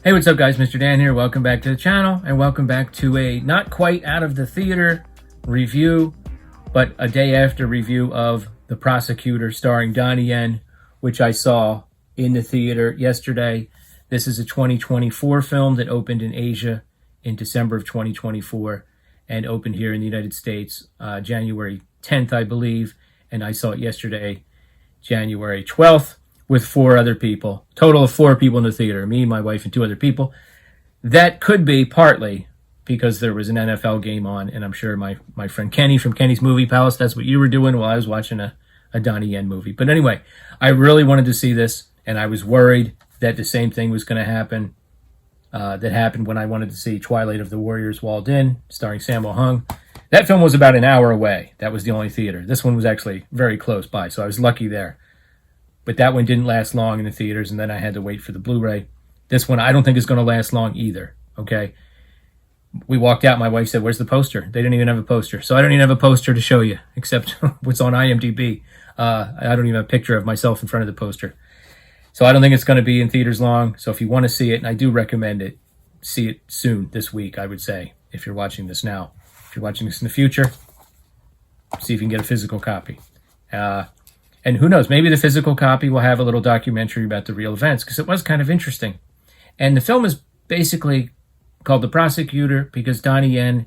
Hey, what's up, guys? Mr. Dan here. Welcome back to the channel, and welcome back to a not quite out of the theater review, but a day after review of The Prosecutor starring Donnie Yen, which I saw in the theater yesterday. This is a 2024 film that opened in Asia in December of 2024 and opened here in the United States January 10th, I believe, and I saw it yesterday, January 12th. With four other people, total of four people in the theater, me, my wife, and two other people. That could be partly because there was an NFL game on, and I'm sure my friend Kenny from Kenny's Movie Palace, that's what you were doing while I was watching a Donnie Yen movie. But anyway, I really wanted to see this, and I was worried that the same thing was going to happen that happened when I wanted to see Twilight of the Warriors Walled In, starring Sammo Hung. That film was about an hour away. That was the only theater. This one was actually very close by, so I was lucky there. But that one didn't last long in the theaters, and then I had to wait for the Blu-ray. This one I don't think is going to last long either, okay? We walked out, my wife said, "Where's the poster?" They didn't even have a poster. So I don't even have a poster to show you, except what's on IMDb. I don't even have a picture of myself in front of the poster. So I don't think it's going to be in theaters long. So if you want to see it, and I do recommend it, see it soon this week, I would say, if you're watching this now. If you're watching this in the future, see if you can get a physical copy. And who knows, maybe the physical copy will have a little documentary about the real events, because it was kind of interesting. And the film is basically called The Prosecutor because Donnie Yen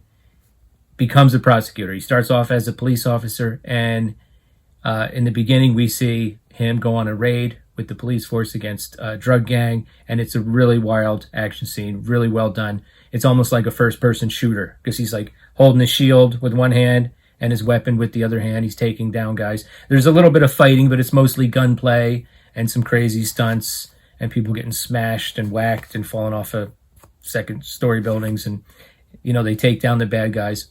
becomes a prosecutor. He starts off as a police officer, and in the beginning we see him go on a raid with the police force against a drug gang, and it's a really wild action scene, really well done. It's almost like a first-person shooter, because he's like holding his shield with one hand and his weapon with the other hand. He's taking down guys. There's a little bit of fighting, but it's mostly gunplay and some crazy stunts and people getting smashed and whacked and falling off of second-story buildings. And, they take down the bad guys.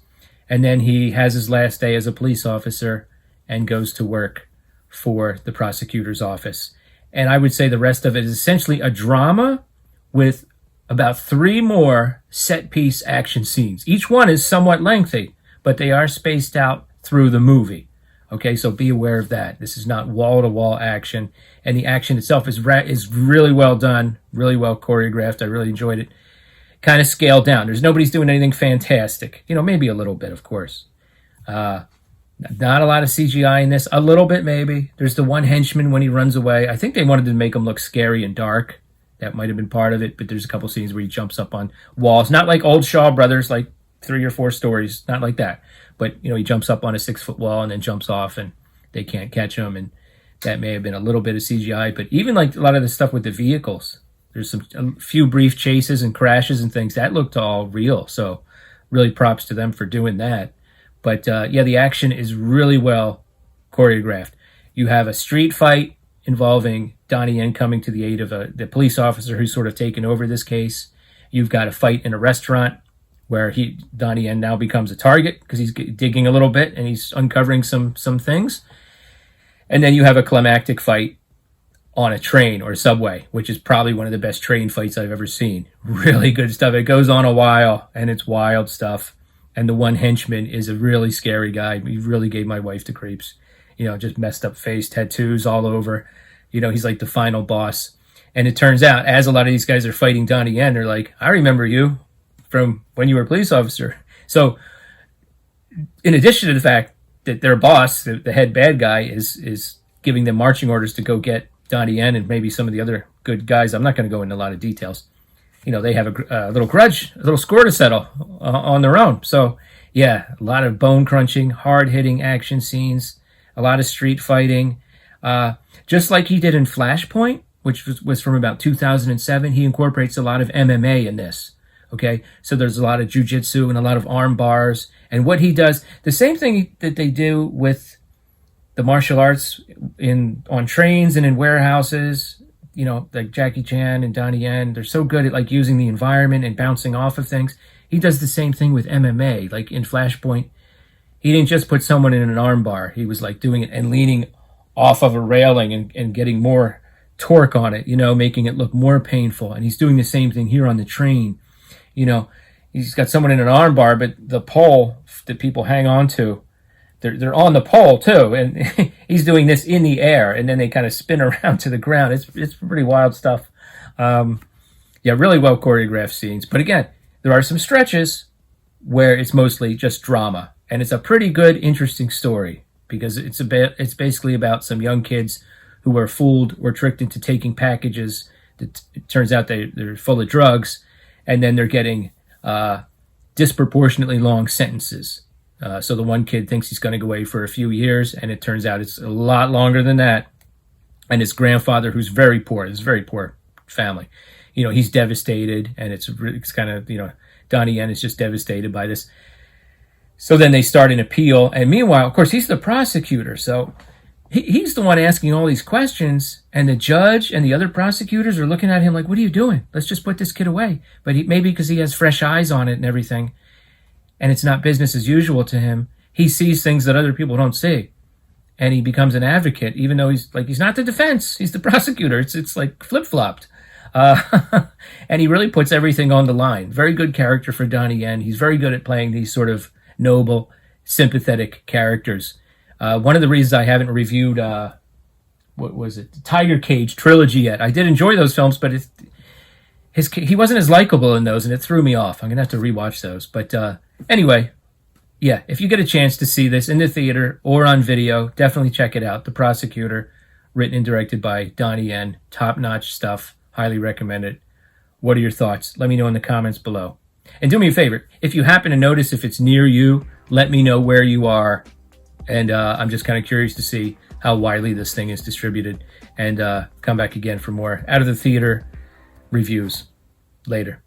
And then he has his last day as a police officer and goes to work for the prosecutor's office. And I would say the rest of it is essentially a drama with about 3 more set-piece action scenes. Each one is somewhat lengthy, but they are spaced out through the movie. Okay, so be aware of that. This is not wall-to-wall action, and the action itself is really well done, really well choreographed. I really enjoyed it. Kind of scaled down. Nobody's doing anything fantastic. Maybe a little bit, of course. Not a lot of CGI in this. A little bit, maybe. There's the one henchman when he runs away. I think they wanted to make him look scary and dark. That might have been part of it, but there's a couple scenes where he jumps up on walls. Not like old Shaw Brothers, like 3 or 4 stories, not like that. But, he jumps up on a 6-foot wall and then jumps off and they can't catch him. And that may have been a little bit of CGI. But even like a lot of the stuff with the vehicles, there's a few brief chases and crashes and things that looked all real. So really props to them for doing that. But the action is really well choreographed. You have a street fight involving Donnie Yen coming to the aid of the police officer who's sort of taken over this case. You've got a fight in a restaurant where Donnie Yen now becomes a target because he's digging a little bit and he's uncovering some things. And then you have a climactic fight on a train or subway, which is probably one of the best train fights I've ever seen. Really good stuff. It goes on a while, and it's wild stuff. And the one henchman is a really scary guy. He really gave my wife the creeps. Just messed up face, tattoos all over. He's like the final boss. And it turns out, as a lot of these guys are fighting Donnie Yen, they're like, "I remember you from when you were a police officer." So in addition to the fact that their boss, the head bad guy, is giving them marching orders to go get Donnie Yen and maybe some of the other good guys, I'm not going to go into a lot of details. They have a little grudge, a little score to settle on their own. So yeah, a lot of bone crunching, hard hitting action scenes, a lot of street fighting, just like he did in Flashpoint, which was from about 2007. He incorporates a lot of MMA in this. Okay, so there's a lot of jujitsu and a lot of arm bars. And what he does, the same thing that they do with the martial arts on trains and in warehouses, like Jackie Chan and Donnie Yen, they're so good at like using the environment and bouncing off of things. He does the same thing with MMA. Like in Flashpoint, he didn't just put someone in an arm bar. He was like doing it and leaning off of a railing and getting more torque on it, making it look more painful. And he's doing the same thing here on the train. He's got someone in an arm bar, but the pole that people hang on to, they're on the pole too, and he's doing this in the air, and then they kind of spin around to the ground. It's pretty wild stuff. Yeah, really well choreographed scenes. But again, there are some stretches where it's mostly just drama, and it's a pretty good, interesting story because it's basically about some young kids who were fooled or tricked into taking packages that it turns out they're full of drugs, and then they're getting disproportionately long sentences. So the one kid thinks he's going to go away for a few years, and it turns out it's a lot longer than that. And his grandfather, who's very poor, this is a very poor family, he's devastated, and it's kind of, Donnie Yen is just devastated by this. So then they start an appeal, and meanwhile, of course, he's the prosecutor, so he's the one asking all these questions, and the judge and the other prosecutors are looking at him like, what are you doing? Let's just put this kid away. But maybe because he has fresh eyes on it and everything, and it's not business as usual to him, he sees things that other people don't see. And he becomes an advocate, even though he's not the defense, he's the prosecutor. It's like flip-flopped. And he really puts everything on the line. Very good character for Donnie Yen. He's very good at playing these sort of noble, sympathetic characters. One of the reasons I haven't reviewed, what was it, the Tiger Cage trilogy yet. I did enjoy those films, but he wasn't as likable in those, and it threw me off. I'm going to have to rewatch those. But anyway, yeah, if you get a chance to see this in the theater or on video, definitely check it out. The Prosecutor, written and directed by Donnie Yen. Top-notch stuff. Highly recommend it. What are your thoughts? Let me know in the comments below. And do me a favor, if you happen to notice if it's near you, let me know where you are. And I'm just kind of curious to see how widely this thing is distributed. And come back again for more Out of the Theater reviews later.